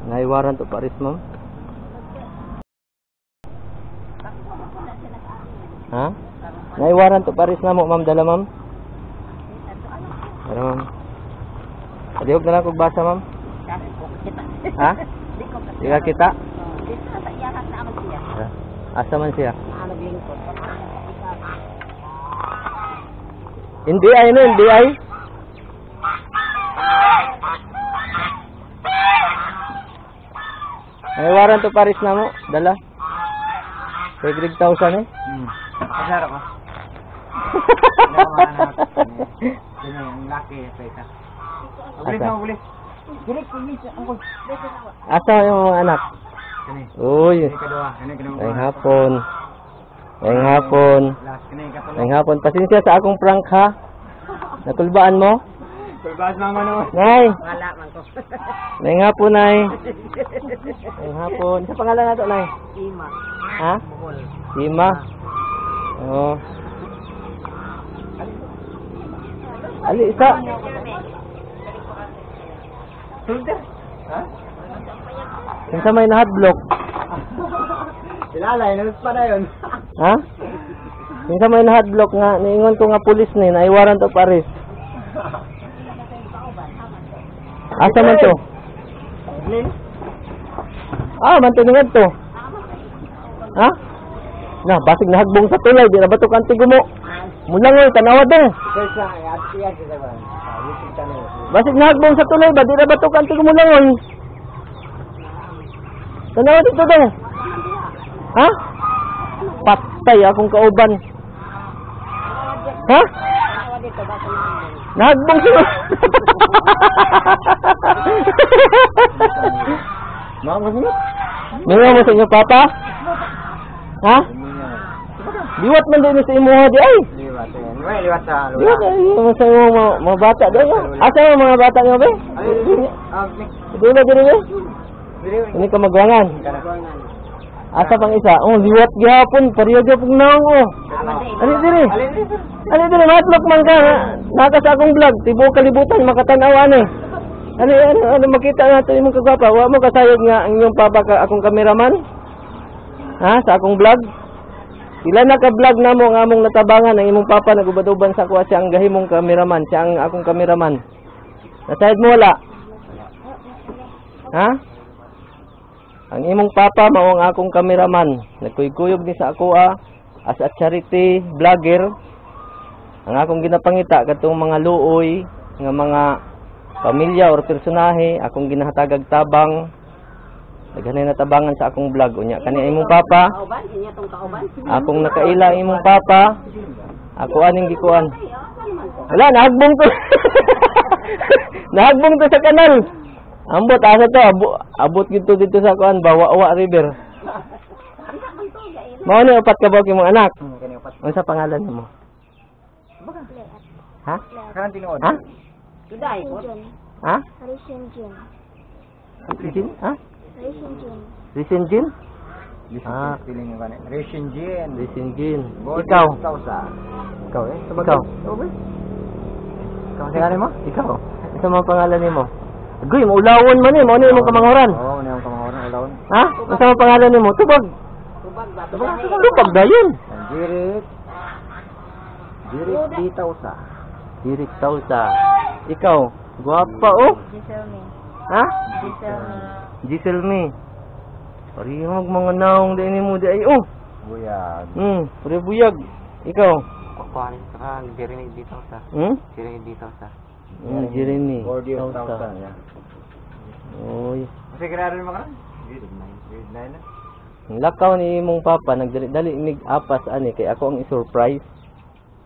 Naiwaran to Paris, ma'am. Ha? Naiwaran to Paris na mo, ma'am, dala, ma'am. Pero, ma'am. Padihog na lang kung basa, ma'am. Ha? Di ka kita? Asa man siya? Hindi ay, no? Hindi ay? Naiwaran to Paris na mo, dala. Kay Greg 1000 eh. Kasara ko. Ano yung laki sa ita. Ulit na ulit. Asa yung mga anak? Uy. Ngayong hapon. Ngayong hapon. Ngayong hapon. Pasensya sa akong prank ha. Nakulbaan mo? Kulbaan naman o. Nay. Wala man ko. Ngayong hapon, Nay. Ngayong hapon. Sa pangalan na ito, Nay? Ima. Ha? Ima. Oo. Ali, isa. Sulter. Ha? Yung sa may na-hotblock. Ilalay, nalit pa na yun. Ha? Yung sa may na-hotblock nga, niingon ko nga pulis ni, naiwaran to Paris. Asa man to? Man to ningad to. Ha? Na, basig nahagbong sa tulay, di na batok ang tigo mo. Mulangoy, tanawa dong. Basig nahagbong sa tulay ba, di na batok ang tigo mo langoy. Tanawa dito dong. Ha? Patay akong kauban. Ha? Nahagbong sila. Mingaw mo sa inyo, Papa? Ha? Liwat man din sa imo di ay. Liwat sa lupa. Liwat ay sa imo mga bata daw. Asa yung mga bata niyo be? Dili diri be? Ini ka magwangan. Asa pang isa? Oh, liwat gihapon, pareho gyapon naong oh. Ani diri? Ani diri matlok man ka. Naka sa akong vlog, tibuok kalibutan makatan-aw ani. Ano makita nato imong kagwapa? Wa mo kasayod nga ang inyong papa ka akong kameraman? Ha, sa akong vlog? Sila na ka-vlog na mo nga among natabangan ang imong papa nagubad-uban sa kuha siya ang gahimong kameraman, siya ang akong kameraman. Nasayod mo wala? Ha? Ang imong papa mao ang akong kameraman. Nagkuyog ni sa ako as a charity vlogger. Ang akong ginapangita katong mga luoy nga mga pamilya or personahe akong ginahatagag tabang. Daghanay natabangan sa akong vlog unya kani imong papa. Akong nakaila imong papa. Ako aning gikuan. Wala nahagbong to. Nahagbong to sa kanal. Ambot asa to abot gito dito sa kuan Bawa River. Mao ni upat ka ba imong anak? Unsa pangalan nimo? Ha? Kan tinuod. Ha? Kuday ko. Ha? Risenjin. Risin? Ha? Risenjin. Risinjin? Feeling ko ni Risinjin. Risinjin. Ikaw? Ikaw eh? Ikaw? Ikaw sa mo? Ikaw? Isa mga pangalan nimo? Agoy, maulawon man ni, mao ni imong kamanguran. Oo, ni imong kamanguran ulawon. Ha? Unsa mga pangalan nimo? Tubag. Tubag dayon. Jirik Ditausa. Dirik Tausa. Ikaw, guwapa oh. Giselme. Ha? Giselme. Giselme. Parihog mga naong din mo di ay oh. Buyag. Pare buyag. Ikaw. Kuan ka Jeremy Ditausa. Jeremy Ditausa. Jeremy. 40,000 ya. Oy. Kasi grado mo ka? Grade 9 na. Ang lakaw ni imong papa nagdali-dali mig apas ani kay ako ang i-surprise.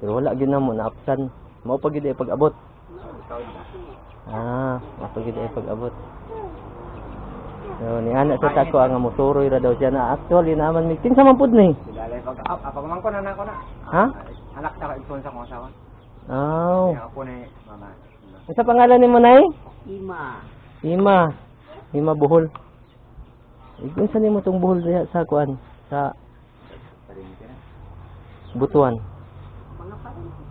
Pero wala gyud namo na apsan. Mao pa gyud ay pag-abot. Mao pa gyud ay pag-abot. So ni ana sa tako ang mosuroy ra daw siya na actually naman mi kinsa man pud ni. Dalay pag man ko na ko na. Ha? Anak ta ka sa kong asawa. Oh. Ako ni mama. Sa pangalan nimo nay? Ima. Ima Buhol. Unsa nimo tong buhol diha sa kuan sa Butuan.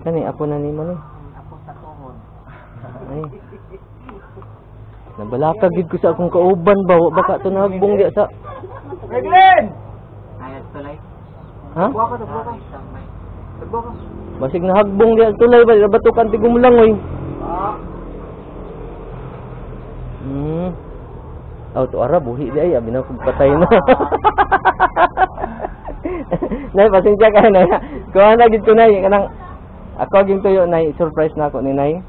Kani apo na nimo ni. Ako sa tuhod. Ay. Nabalaka gid ko sa akong kauban ba, wa baka to nagbong diya sa. Reglin! Ayat tulay. Ha? Buka ka, buka ka. Buka ka. Basig nahagbong diya tulay ba, batukan tigom lang oy. To ara buhi di ay abi na kog patay na. Nay pasensya ka na. Kuha na gid ko nay kanang ako gid tuyo nay surprise na ako ni nay.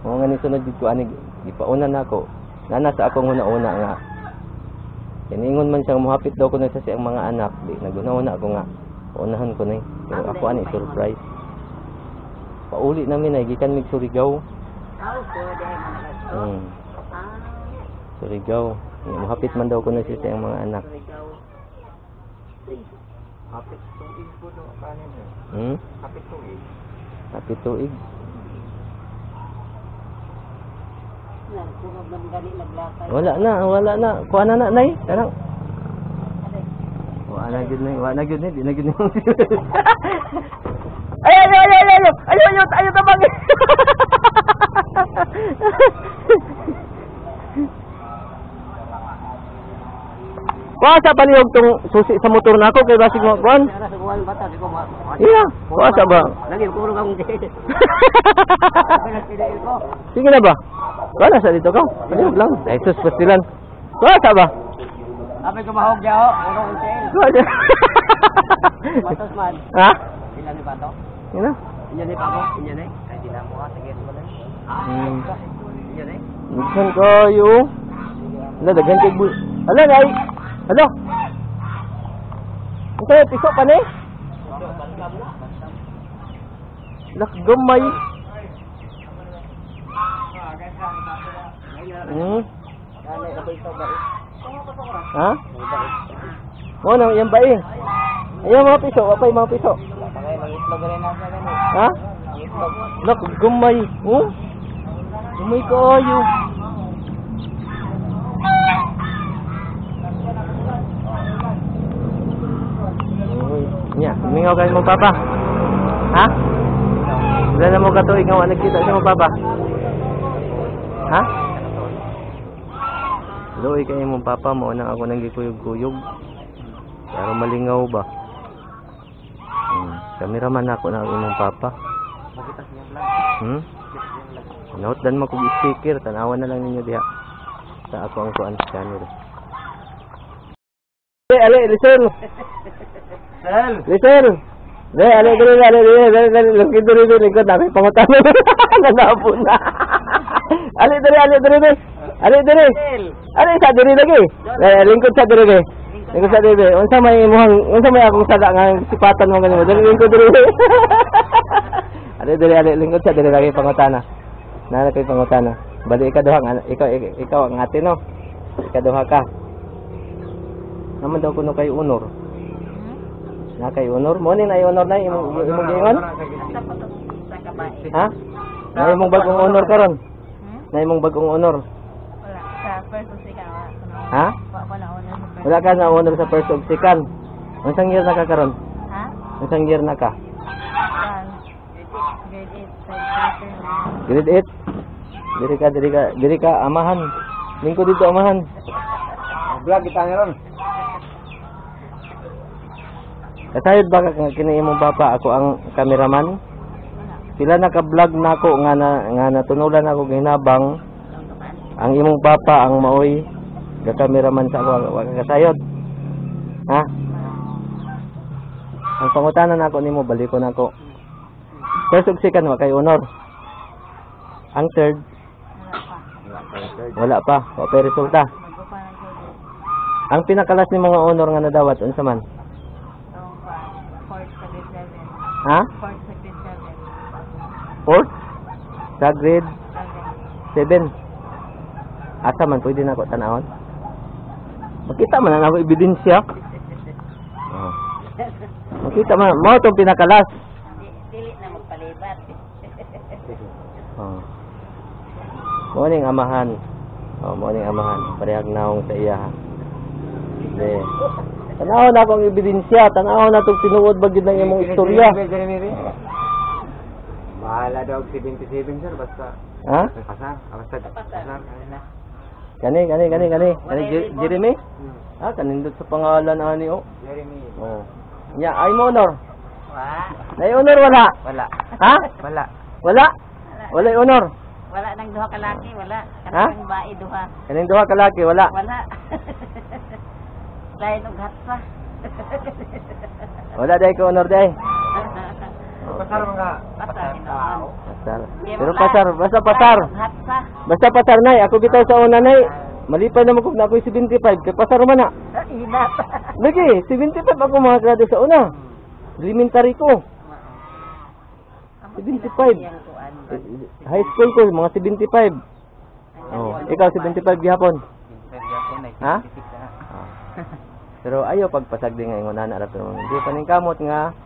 Mo nga ni sunod gid ko ani gipauna na ako. Nana sa akong una-una nga. Kiningon man siyang mohapit daw ko na sa siyang mga anak, di naguna-una ako nga. Unahan ko nay. Pero ako ani surprise. Pauli namin ay gikan mig Surigao. Surigao. Mahapit man daw ko na siya ang mga anak. Kapit tuig po do kanin. Kapit tuig. Kapit tuig. Wala na. Kuha na na, nay. Kanang. Wala na gid nay, di na gid. Ayo tabang. Kuha sa palihog tong susi sa motor na ako kay basig mo kuan. Iya, kuha sa ba? Lagi ko lang akong Sige na ba? Kuha na sa dito ko. Palihog lang. Ay sus pastilan. Kuha sa ba? Ape ko mahog diha ho, uno ang tail. Kuha sa. Patos man. Ha? Ilan ni pato? Ina. Inya ni pako, inya ni. Kay di na mo ka sige mo lang. Inya ni. Minsan kayo. Ala daghan kay bu. Ala nay. Hello. Ito piso pa ni? Lak gamay. Ha? Oh, nang yan ba eh? Ayan mga piso, apay mga piso. Ha? Lak gamay. Oh? Gamay kayo. Nya, mingaw kayo mong papa. Ha? Wala na mo katuig nga nagkita sa mong papa. Ha? Luoy kayo mong papa mo nang ako nang gikuyog-kuyog. Pero malingaw ba? Kameraman ako na imong papa. Note dan mo kog speaker, tanawan na lang ninyo diha. Sa ako ang kuan channel. Ale, listen. Listen. Ale, lungkit diri lingkod na pangutan. Nanapo na. Ale diri. Ale sa diri lagi. Lingkod sa diri. Lingkod sa diri. Unsa may akong sada nga sipatan mo ganimo. Lingkod diri. Ale lingkod sa diri lagi pangutana. Nana kay pangutana. Bali ikaw ang ate no. Ikaduha ka. Naman daw kuno kay honor. Na kay honor mo ni na honor na imong giingon? Ha? Na imong bagong honor karon? Na imong bagong honor. Wala sa first of second. Ha? Wala ka na honor sa first of second. Unsang year na ka karon? Ha? Unsang year na ka? Grade 8. Diri ka amahan. Lingkod dito amahan. Vlog kita ngayon. Kasayod ba ka kini imong papa ako ang cameraman? Sila naka-vlog nako nga natunulan ako ginabang ang imong papa ang maoy ga cameraman sa ako wa kasayod. Ha? Ang pangutanan nako nimo balikon nako. First of second wa kay honor. Ang third wala pa. Wa pa resulta. Ang pinakalas ni mga honor nga nadawat unsa man? Ha? Fourth? Sa grade 7. Asa man pwede na ako tanawon? Makita man na ako ebidensya. Makita man mo itong pinakalas. Dili na magpalibat. Morning amahan. Morning amahan. Parehag naong sa iya. Tanaw na akong ebidensya, tanaw na itong tinuod bagid ng imong istorya. Bahala daw 77 sir, basta. Ha? Pasar, basta pasar kanina. Kani Jeremy? Ah, kanindot sa pangalan ani oh. Jeremy. Oh. Nya ay mo honor. Wala. Nay honor wala. Wala. Ha? Wala. Wala. Wala honor. Wala nang duha ka laki, wala. Ha? Kanang bae duha. Kaning duha ka laki wala. Wala. Lain og hatsa. Wala dai ko honor dai. Pasar mga Pasar hinoon. Pasar. Pero pasar, basta pasar. Hatsa. Basta pasar nay, ako bitaw sa una nay. Malipay naman kung na ako'y 75, kay pasar man na. Ina. Lagi, 75 ako mga grado sa una. Elementary ko. 75. High school ko, mga 75. Oh, ikaw 75 gihapon. Ha? Pero ayo pagpasagdi nga ingon ana ra pero di paningkamot nga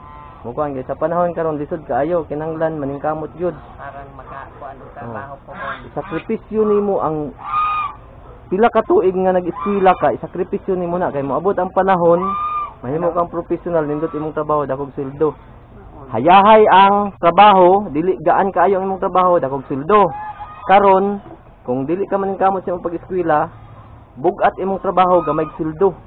mukuan gyud sa panahon karon lisod kaayo kinanglan maningkamot gyud. Parang makakuan og trabaho po ko. Sakripisyo nimo ang pila ka tuig nga nag-eskwela ka, isakripisyo nimo na kay moabot ang panahon mahimo kang professional nindot imong trabaho dakog sweldo. Hayahay ang trabaho, dili gaan kaayo ang imong trabaho dakog sweldo. Karon kung dili ka maningkamot sa imong pag-eskwela, bugat imong trabaho gamay sweldo.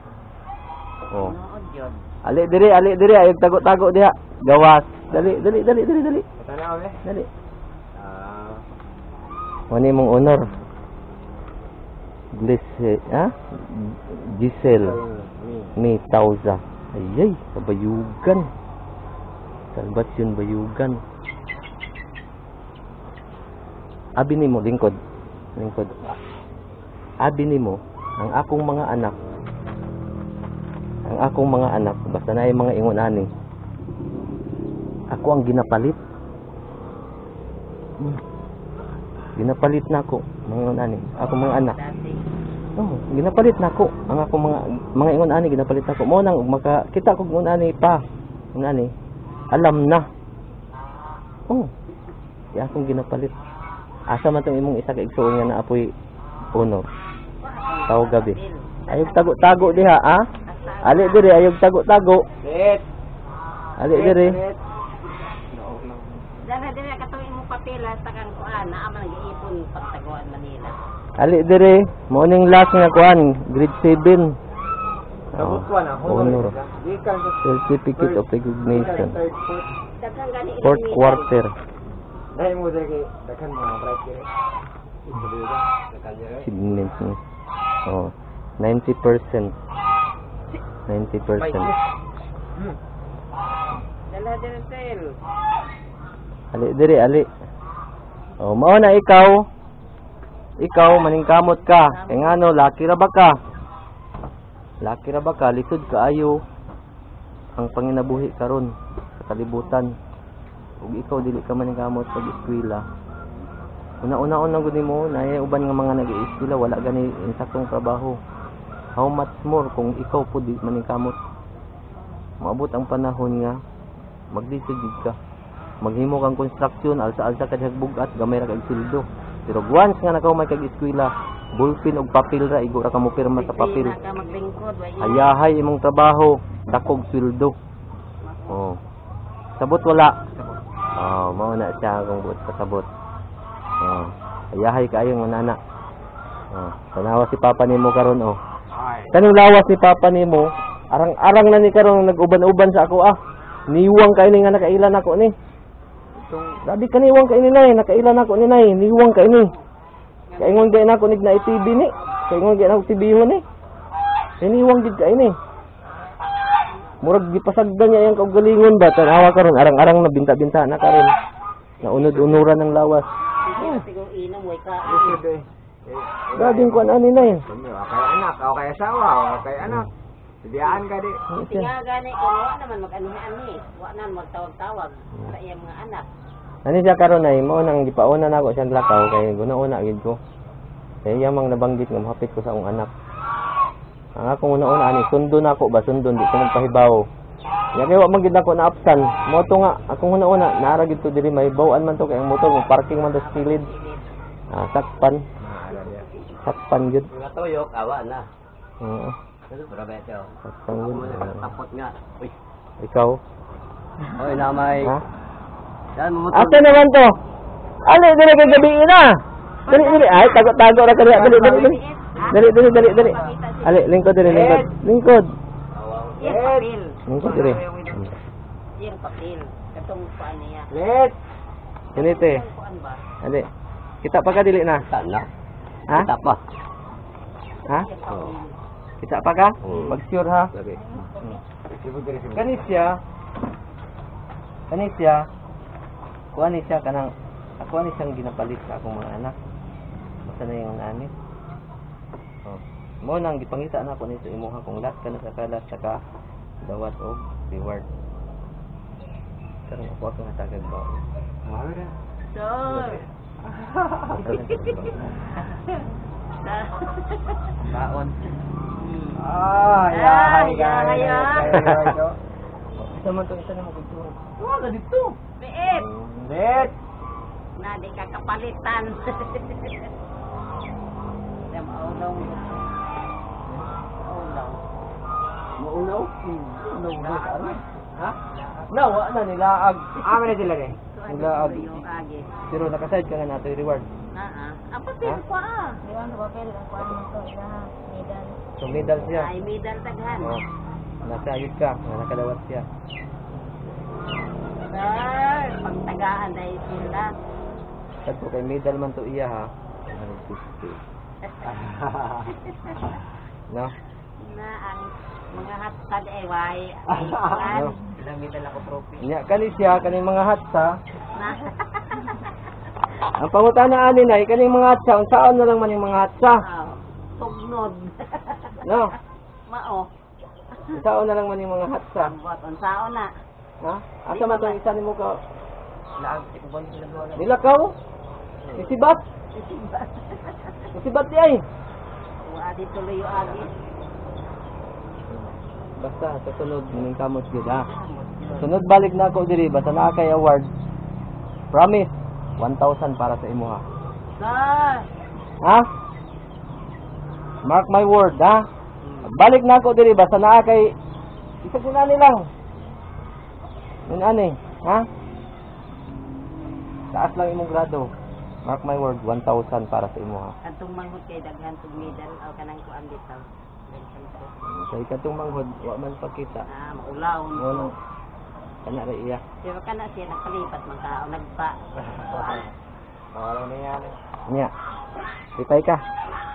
Oh. Nood yun. Ali diri ayog tago-tago diha. Gawas. Dali. Tanaw eh. Dali. Wani mong honor. Giselle Mi Tauza. Ayay, kabayugan. Salvation bayugan. Abi nimo lingkod. Abi nimo ang akong mga anak. Ang akong mga anak, basta na yung mga ingon ani. Ako ang ginapalit. Ginapalit na ako, mga ingon ani. Ako mga anak. Oh, ginapalit na ako. Ang akong mga ingon ani ginapalit ako. Mo nang makakita ko ingon ani pa. Ingon ani. Alam na. Oh. Di akong ginapalit. Asa man tong imong isa ka igsuon nga na apoy honor. Tawo gabi. Ayog tago-tago diha, ha? Ali diri ayog tago-tago. Let. Ali diri. Dala dili katuig mo papila sa kang kuan, naa man giipon pagtaguan Manila. Ali diri, morning last nga kuan, grade 7. Sabot ko na honor. Gikan sa Certificate of recognition. third, fourth. Daghang gani Fourth quarter. Dahil mo dahil dakan mga bright kiri. Achievement ni. Oh, 90%. 90%. Dala din sel. Ali diri, ali. Oh, mao na ikaw. Ikaw maningkamot ka. Kay ngano, laki ra ba ka? Laki ra ba ka? Lisod kaayo ang panginabuhi karon sa kalibutan. Ug ikaw dili ka maningkamot pag eskwela. Una-una gud nimo na uban nga mga nag-eskwela wala gani insaktong trabaho. How much more kung ikaw po di maningkamot. Maabot ang panahon nga magdisigid ka. Maghimo kang construction, alsa-alsa ka diha bugat, gamay ra kag sildo. Pero once nga nakaw may kag eskwela, ballpen og papel ra igo ra ka mo pirma sa papel. ka maglingkod wa Hayahay imong trabaho, dakog sweldo. Oh. Sabot wala. Oh, mao na siya kung buot pasabot. Oh. Hayahay kaayo nga nana. Oh, tanawa si papa nimo karon oh. Kaning lawas ni papa nimo, arang-arang na ni karon nag-uban-uban sa ako ah. Niwang kay ni nga nakailan ako ni. Grabe kaniwang kay ni nay, nakailan ako ni nay, niwang kay ni. Kaingon gay na ako nig na TV ni. Kaingon gay na ako TV-hon ni. Niwang gid kay ni. Murag gipasagdan niya yang kaugalingon ba tanawa karon arang-arang na binta-binta na karon. Naunod-unuran ng lawas. siguro inom way ka. Grabe ko ani nay. Kay anak, o kay asawa, o kay anak. Biyaan ka di. Tinga gani kung wa naman mag-ani-ani, wa na magtawag-tawag sa iyang mga anak. Ani siya karon ay mo nang gipauna na ako siyang lakaw kay guna-una gid ko. Kay yamang nabanggit nga mahapit ko sa akong anak. Ang akong una-una ani sundon ako ba sundon di ko magpahibaw. Ya kay wa man gid ako na absan. Mo to nga akong una-una naara gid to diri may bawaan man to kay ang motor mo parking man to sa kilid. Sakpan. Sakpan gid. Nga tuyok awa na. Oo. Ano para ba ito? Sakpan gid. Tapot nga. Uy. Ikaw. Oy na may. Ha? Dan mo Asa naman to? Ali dili kay gabi na. Dili ay tago-tago ra kaniya dili. Dali. Ali, lingkod dali, lingkod. Lingkod. Yung papel. Lingkod dali. Yung papel. Katong kuan niya. Let. Ganito eh. Kuan ba? Ali. Kita pa ka dili na? Tala. Ha? Kita pa. Ha? Yung papel. Kita pa ka? Mag-sure ha. Lagi. Kanisya. Kuha ni siya kanang ako ni siyang ginapalit sa akong mga anak. Basta na yung ani. Oh. Mo nang gipangita na ko ni sa imuha kung last ka na sa kalas saka dawat og reward. Karong ako nga tagad ba. Sir. Baon. Isa man to isa na mo kultura. Wala dito. Beep. Let. Na di ka kapalitan. Dem aulaw. Maulaw? Ha? Nawa na nilaag. Ame na sila rin. Nilaag. Yung agi. Pero nakaside ka nga nato yung reward. Ang papel ko Di ba ang papel ang kuan mo to ilaha medal. So medal siya. Ay medal daghan. Oh. Nasa ayos ka, nga nakadawat siya. Sir, pagtagaan dahil sila. Sad ko kay medal man to iya ha. No? Na ang mga hatag ay way. No? Ilang medal ako trophy. Nya kani siya kaning mga hatsa. Na. Ang pangutana ani nay kaning mga hatsa, unsaon na lang man yung mga hatsa? Tugnod. No? Mao. Unsaon na lang man yung mga hatsa? Ambot unsaon na. Ha? Asa man tong isa nimo ka Laag si Kuban sila wala. nilakaw? Sisibat? Sisibat di ay. Wa di tuloy yung agi. Basta sa sunod ning kamos gid ha. Sunod balik na ako diri basta naa kay award. Promise 1,000 para sa imo ha. Sir. Ha? Mark my word ha. Balik na ako diri basta naa kay isa sinani lang. Nun ani, ha? Taas lang imong grado. Mark my word 1,000 para sa imo ha. Atong manghod kay daghan tug medal o kanang kuan bitaw. Kay katong manghod wa man pakita. Maulaw. Wala. Kana ra iya. Di ba kana siya nakalipat man tao nagpa. Wala na yan. Nya. Lipay ka.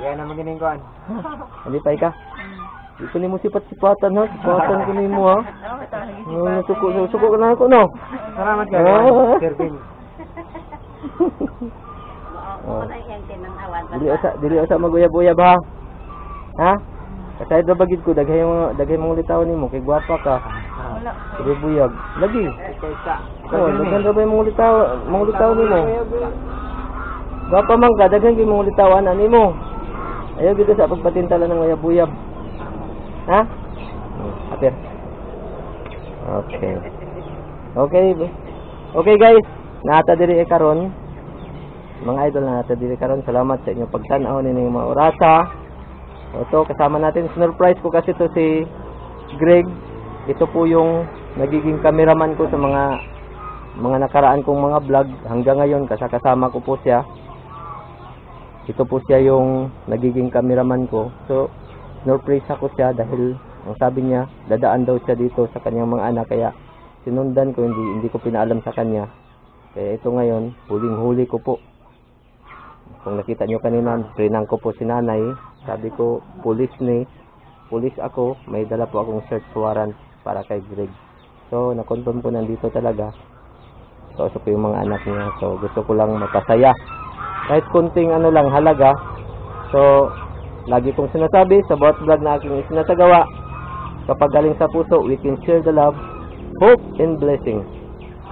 Yan ang magining kuan. Lipay ka. Di ko nimo sipat-sipatan ha. Sipatan ko nimo ha. Suko ka na ako no. Salamat kayo. Ah. Sir Ping. Oo na yang tinanawan. Dili usa maguyab-uyab ha. Ha? Kasay ra bagid ko daghay mga litaw nimo kay gwapa ka. Wala. Dili buyag. Lagi. Kaysa. Oh, daghan ra ba yung mga litaw nimo? Gwapa man ka daghan gyud mga litawan nimo. Ayaw gid sa pagpatintala ng uyab-uyab. Ha? Aper. Okay. Okay guys, naata diri karon. Mga idol na naata diri karon. Salamat sa inyong pagtan-aw nining mga orasa. Ito kasama natin surprise ko kasi to si Greg. Ito po yung nagiging cameraman ko sa mga nakaraan kong mga vlog hanggang ngayon kasama ko po siya. Ito po siya yung nagiging cameraman ko. So surprise ako siya dahil ang sabi niya dadaan daw siya dito sa kanyang mga anak kaya sinundan ko hindi ko pinaalam sa kanya. Kaya ito ngayon huling-huli ko po. Kung nakita nyo kanina, prinang ko po si nanay. Sabi ko, pulis ako. May dala po akong search warrant para kay Greg. So, na-confirm ko nandito talaga. So, ko yung mga anak niya. So, gusto ko lang mapasaya. Kahit kunting halaga. So, lagi kong sinasabi sa bawat vlog na aking sinasagawa. Kapag galing sa puso, we can share the love, hope, and blessing.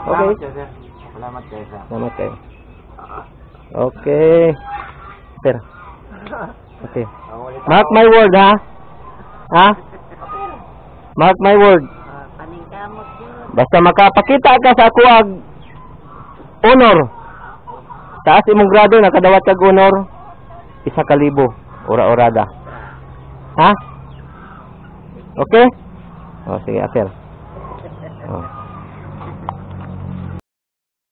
Okay? Salamat kayo, sir. Salamat kayo. Okay. Sir. Okay. Mark my word, ha? Ha? Mark my word. Paningkamot yun. Basta makapakita ka sa kuwag honor. Taas imong grado, nakadawat kag honor, 1,000 ora-orada. Ha? Okay? O, sige, Aper.